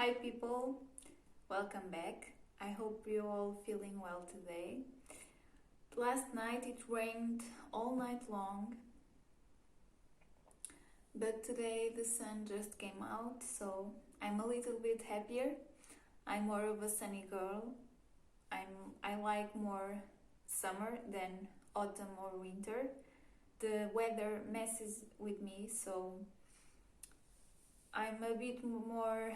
Hi people, welcome back. I hope you're all feeling well today. Last night it rained all night long, but today the sun just came out, so I'm a little bit happier. I'm more of a sunny girl. I like more summer than autumn or winter. The weather messes with me, so I'm a bit more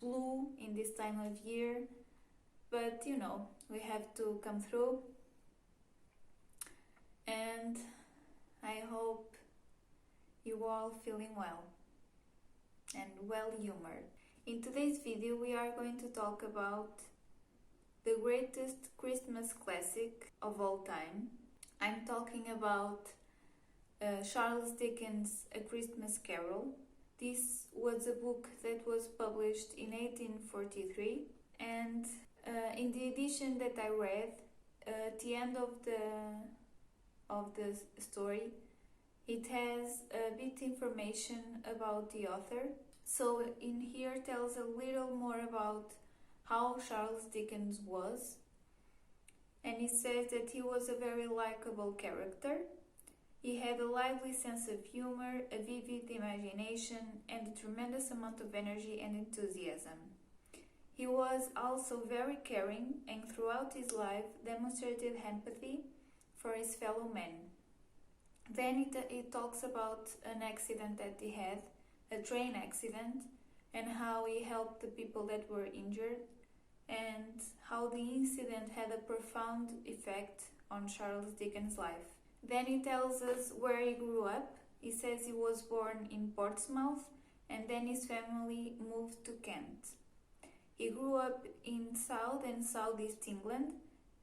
blue in this time of year, but we have to come through, and I hope you all feeling well and well humored. In today's video we are going to talk about the greatest Christmas classic of all time. I'm talking about Charles Dickens' A Christmas Carol. This was a book that was published in 1843, and in the edition that I read, at the end of the story, it has a bit information about the author. So in here tells a little more about how Charles Dickens was, and it says that he was a very likable character. He had a lively sense of humor, a vivid imagination, and a tremendous amount of energy and enthusiasm. He was also very caring and throughout his life demonstrated empathy for his fellow men. Then it talks about an accident that he had, a train accident, and how he helped the people that were injured, and how the incident had a profound effect on Charles Dickens' life. Then he tells us where he grew up. He says he was born in Portsmouth and then his family moved to Kent. He grew up in South and Southeast England,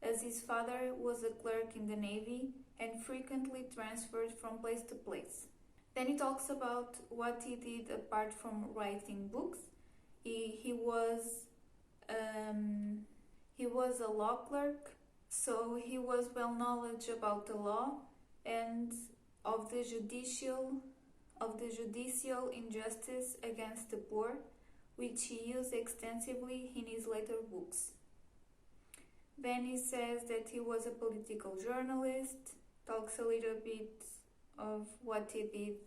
as his father was a clerk in the Navy and frequently transferred from place to place. Then he talks about what he did apart from writing books. He was a law clerk, so he was well knowledge about the law and of the judicial injustice against the poor, which he used extensively in his later books. Then he says that he was a political journalist, talks a little bit of what he did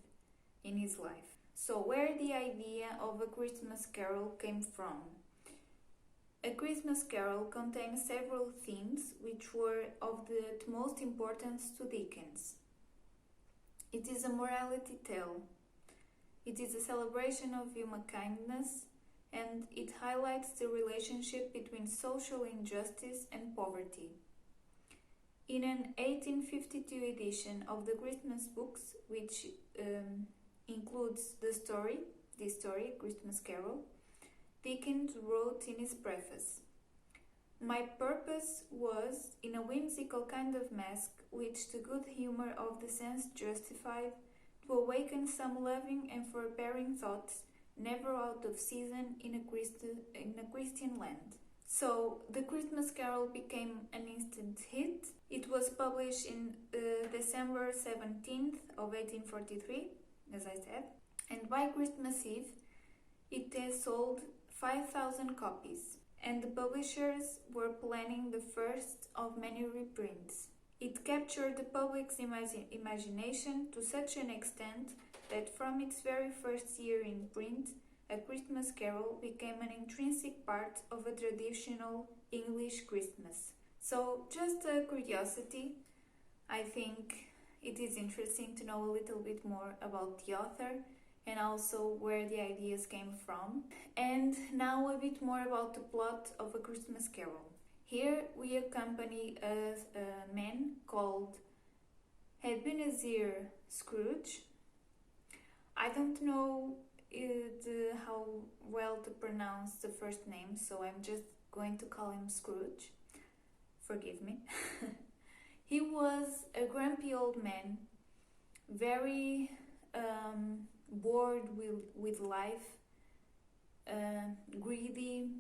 in his life. So where the idea of A Christmas Carol came from? A Christmas Carol contains several themes which were of the utmost importance to Dickens. It is a morality tale. It is a celebration of human kindness, and it highlights the relationship between social injustice and poverty. In an 1852 edition of the Christmas books, which includes this story, Christmas Carol, Dickens wrote in his preface, "My purpose was, in a whimsical kind of mask, which the good humour of the sense justified, to awaken some loving and forbearing thoughts, never out of season in a Christian land." So the Christmas Carol became an instant hit. It was published in December 17th of 1843, as I said, and by Christmas Eve it has sold 5,000 copies, and the publishers were planning the first of many reprints. It captured the public's imagination to such an extent that from its very first year in print, A Christmas Carol became an intrinsic part of a traditional English Christmas. So, just a curiosity, I think it is interesting to know a little bit more about the author and also where the ideas came from. And now a bit more about the plot of A Christmas Carol. Here we accompany a man called Ebenezer Scrooge. I don't know how well to pronounce the first name, so I'm just going to call him Scrooge. Forgive me. He was a grumpy old man, very bored with life, greedy,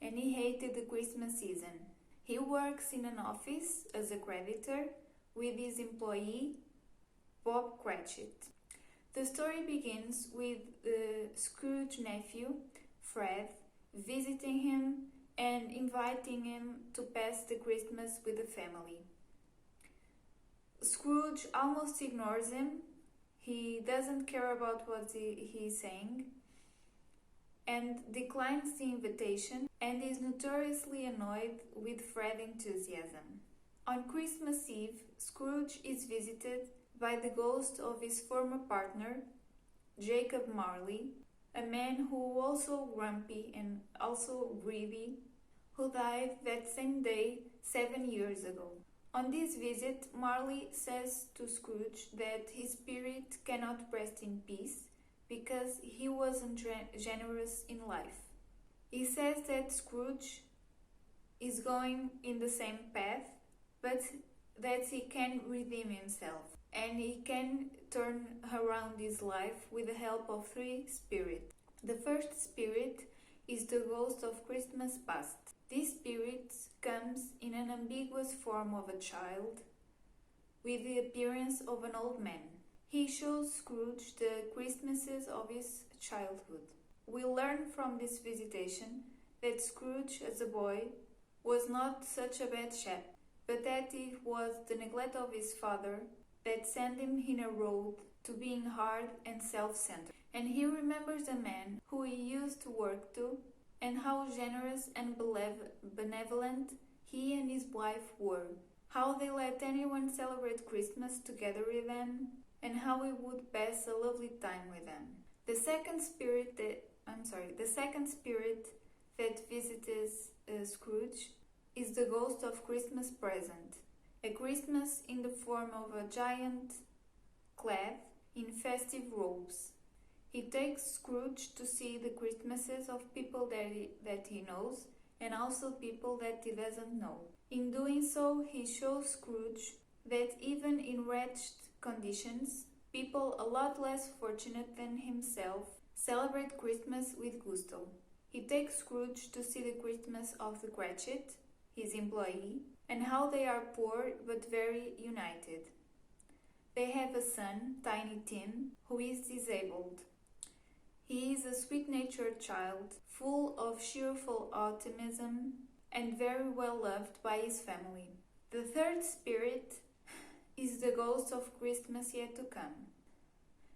and he hated the Christmas season. He works in an office as a creditor with his employee, Bob Cratchit. The story begins with Scrooge's nephew, Fred, visiting him and inviting him to pass the Christmas with the family. Scrooge almost ignores him. He doesn't care about what he's saying and declines the invitation and is notoriously annoyed with Fred's enthusiasm. On Christmas Eve, Scrooge is visited by the ghost of his former partner, Jacob Marley, a man who was also grumpy and also greedy, who died that same day 7 years ago. On this visit, Marley says to Scrooge that his spirit cannot rest in peace because he wasn't generous in life. He says that Scrooge is going in the same path, but that he can redeem himself and he can turn around his life with the help of 3 spirits. The first spirit is the ghost of Christmas past. This spirit comes in an ambiguous form of a child with the appearance of an old man. He shows Scrooge the Christmases of his childhood. We learn from this visitation that Scrooge, as a boy, was not such a bad chap, but that it was the neglect of his father that sent him in a road to being hard and self-centered. And he remembers the man who he used to work to and how generous and benevolent he and his wife were, how they let anyone celebrate Christmas together with them, and how he would pass a lovely time with them. The second spirit that visits Scrooge is the ghost of Christmas present, a Christmas in the form of a giant clad in festive robes. He takes Scrooge to see the Christmases of people that he knows and also people that he doesn't know. In doing so, he shows Scrooge that even in wretched conditions, people a lot less fortunate than himself celebrate Christmas with gusto. He takes Scrooge to see the Christmas of the Cratchit, his employee, and how they are poor but very united. They have a son, Tiny Tim, who is disabled. He is a sweet-natured child, full of cheerful optimism and very well loved by his family. The third spirit is the ghost of Christmas yet to come,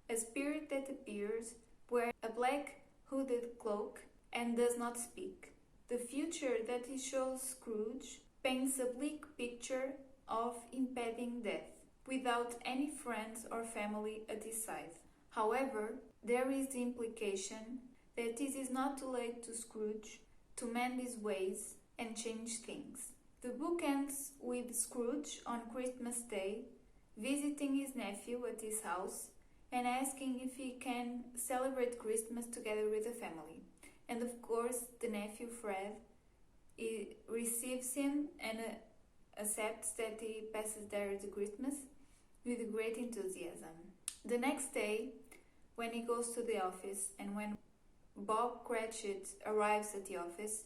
a spirit that appears wearing a black hooded cloak and does not speak. The future that he shows Scrooge paints a bleak picture of impending death, without any friends or family at his side. However, there is the implication that it is not too late to Scrooge to mend his ways and change things. The book ends with Scrooge on Christmas Day visiting his nephew at his house and asking if he can celebrate Christmas together with the family. And of course, the nephew Fred receives him and accepts that he passes there the Christmas with great enthusiasm. The next day, when he goes to the office and when Bob Cratchit arrives at the office,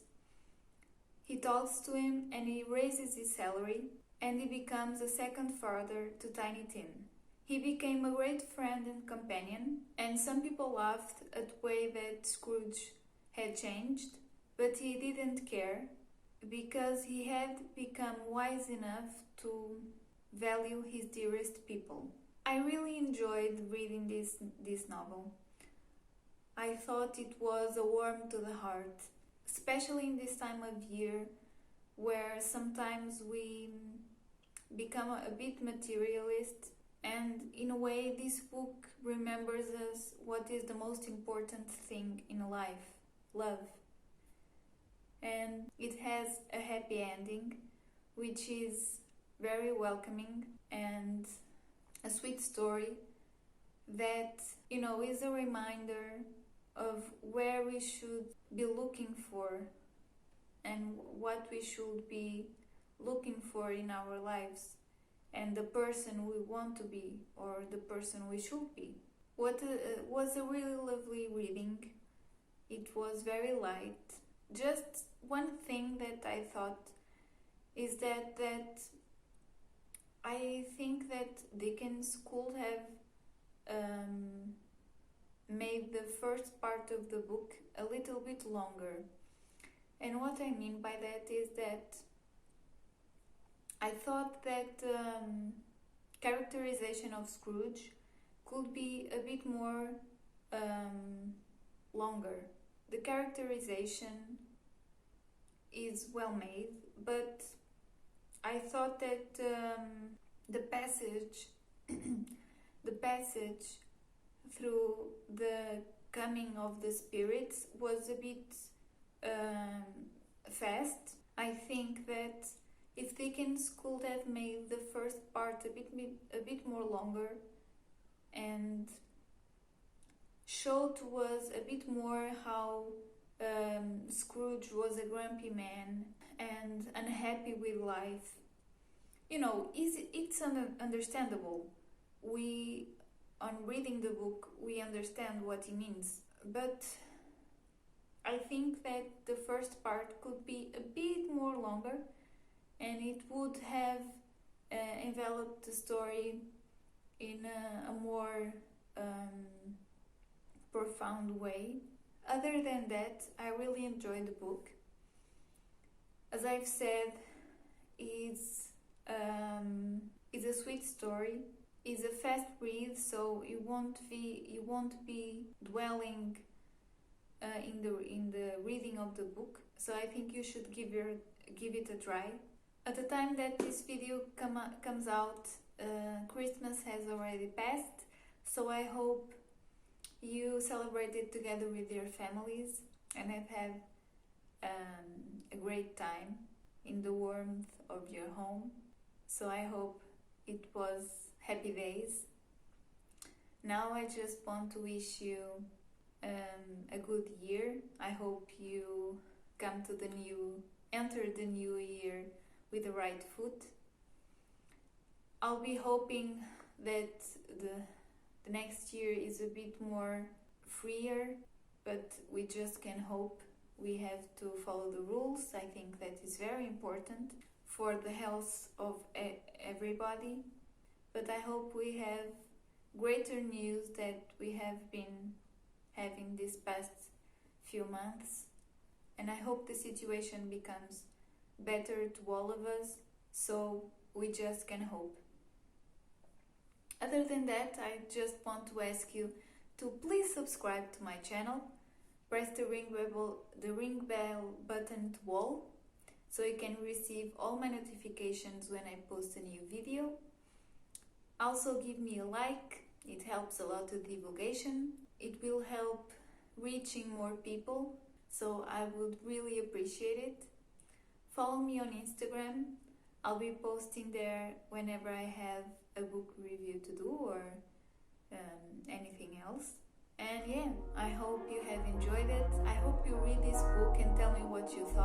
he talks to him and he raises his salary and he becomes a second father to Tiny Tim. He became a great friend and companion, and some people laughed at the way that Scrooge had changed, but he didn't care because he had become wise enough to value his dearest people. I really enjoyed reading this novel. I thought it was a warm to the heart, especially in this time of year where sometimes we become a bit materialist, and in a way this book remembers us what is the most important thing in life: love. And it has a happy ending, which is very welcoming and a sweet story that, is a reminder of where we should be looking for and what we should be looking for in our lives and the person we want to be or the person we should be. What was a really lovely reading. It was very light. Just one thing that I thought is that I think that Dickens could have made the first part of the book a little bit longer. And what I mean by that is that I thought that characterization of Scrooge could be a bit more longer. The characterization is well made, but I thought that the passage through the coming of the spirits was a bit fast. I think that if Dickens could have made the first part a bit more longer and showed to us a bit more how Scrooge was a grumpy man and unhappy with life. You know, it's understandable. On reading the book, we understand what he means. But I think that the first part could be a bit more longer, and it would have enveloped the story in a more profound way. Other than that, I really enjoyed the book. As I've said, it's a sweet story. It's a fast read, so you won't be dwelling in the reading of the book. So I think you should give it a try. At the time that this video comes out, Christmas has already passed, so I hope you celebrate it together with your families and have had a great time in the warmth of your home. So I hope it was happy days. Now I just want to wish you a good year. I hope you enter the new year with the right foot. I'll be hoping that the next year is a bit more freer, but we just can hope. We have to follow the rules. I think that is very important for the health of everybody. But I hope we have greater news that we have been having these past few months. And I hope the situation becomes better to all of us, so we just can hope. Other than that, I just want to ask you to please subscribe to my channel, press the ring bell button to all, so you can receive all my notifications when I post a new video. Also give me a like, it helps a lot with divulgation. It will help reaching more people, so I would really appreciate it. Follow me on Instagram. I'll be posting there whenever I have a book review to do or anything else. And yeah, I hope you have enjoyed it. I hope you read this book and tell me what you thought.